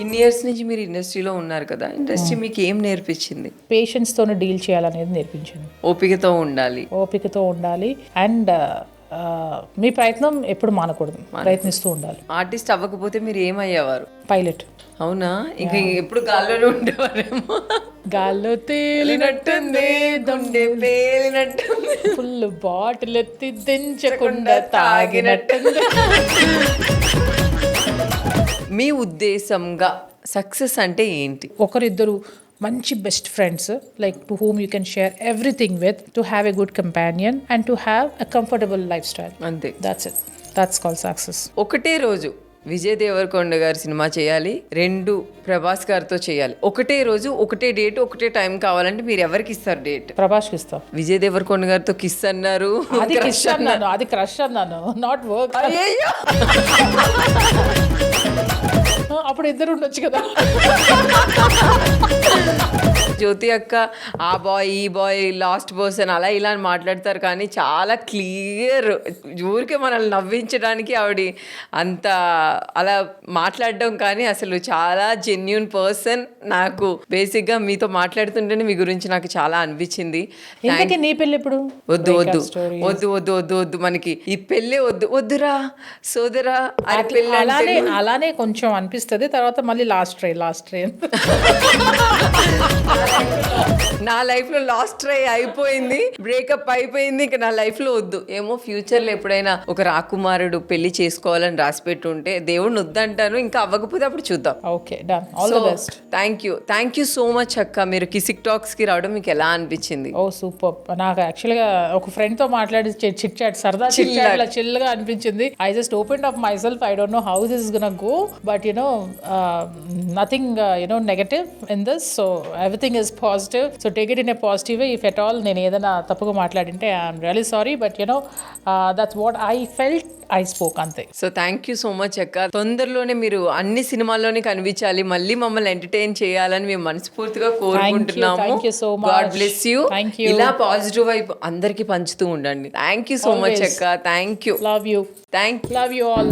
ఇన్ని ఇయర్స్ నుంచి మీరు ఇండస్ట్రీలో ఉన్నారు కదా, ఇండస్ట్రీ మీకు ఏం నేర్పించింది? పేషెన్స్తోనే డీల్ చేయాలనేది నేర్పించింది. ఓపికతో ఉండాలి. ఓపికతో ఉండాలి అండ్ మీ ప్రయత్నం ఎప్పుడు మానకూడదు, ప్రయత్నిస్తూ ఉండాలి. ఆర్టిస్ట్ అవ్వకపోతే మీరు ఏమయ్యేవారు? పైలట్. అవునా? ఇంకా ఎప్పుడు గాల్లోనే ఉండేవారేమో. గాల్లో తేలినట్టుంది, గుండె పేలినట్టుంది, ఫుల్ బాటిల్ ఎత్తి దించకుండా తాగినట్టుంది. మీ ఉద్దేశంగా సక్సెస్ అంటే ఏంటి? ఒకరిద్దరు మంచి best friends, like to whom you can share everything with, to have a good companion and to have a comfortable life style. అంతే. That's it. That's called success. ఒకటే రోజు విజయ్ దేవరకొండ గారి సినిమా చేయాలి, 2 ప్రభాస్ గారితో చేయాలి, ఒకటే రోజు ఒకటే డేట్ ఒకటే టైం కావాలంటే మీరు ఎవరికి ఇస్తారు డేట్? ప్రభాస్కి ఇస్తా. విజయ్ దేవరకొండ గారితో కిస్ అన్నారు, అది కిస్ అన్నాను, అది క్రష్ అన్నాను, నాట్ వర్క్. అయ్యయ్యో! అప్పుడు ఇద్దరు ఉండొచ్చు కదా. జ్యోతి అక్క ఆ బాయ్ ఈ బాయ్ లాస్ట్ పర్సన్ అలా ఇలా అని మాట్లాడతారు, కానీ చాలా క్లియర్, ఊరికే మనల్ని నవ్వించడానికి ఆవిడ అంత అలా మాట్లాడడం, కానీ అసలు చాలా జెన్యున్ పర్సన్. నాకు బేసిక్గా మీతో మాట్లాడుతుంటేనే మీ గురించి నాకు చాలా అనిపించింది. ఇంతకీ నీ పెళ్ళి ఎప్పుడు? వద్దు వద్దు వద్దు వద్దు వద్దు వద్దు, మనకి ఈ పెళ్ళే వద్దు, వద్దురా సోదరా. అలానే కొంచెం అనిపిస్తుంది, తర్వాత మళ్ళీ లాస్ట్ ట్రై. నా లైఫ్ లో లాస్ట్ ట్రై అయిపోయింది, బ్రేకప్ అయిపోయింది, ఇంకా నా లైఫ్ లో వద్దు. ఏమో ఫ్యూచర్ లో ఎప్పుడైనా ఒక రాకుమారుడు పెళ్లి చేసుకోవాలని రాసి పెట్టుంటే దేవుడిని వద్దంటాను, ఇంకా అవ్వకపోతే అప్పుడు చూద్దాం. Okay, done. All the best. Thank you so much అక్క. మీరు కిసిక్ టాక్స్ కి రావడం మీకు ఎలా అనిపించింది? ఓ సూపర్. నాకు యాక్చువల్గా ఒక ఫ్రెండ్ తో మాట్లాడి చిట్ చాట్ సరదా చిల్గా అనిపించింది. I just open up myself. I don't know how this is gonna go, but nothing negative in this. So everything is positive. So take it in a positive way. If at all నేను ఏదైనా తప్పుగా మాట్లాడింటే I'm really sorry, but that's what I felt. I spoke అంతే. So thank you so much అక్క. తొందరలోనే మీరు అన్ని సినిమాల్లోనే కనిపించాలి, మళ్ళీ మమ్మల్ని ఎంటర్టైన్ చేయాలని మేము మనస్ఫూర్తిగా కోరుకుంటున్నాము. Thank you so much. God bless you. Thank you. ఇలా పాజిటివ్ వైపు అందరికి పంచుతూ ఉండండి. థ్యాంక్ యూ సో మచ్ అక్క. Thank you. Love you. Thank Love you all.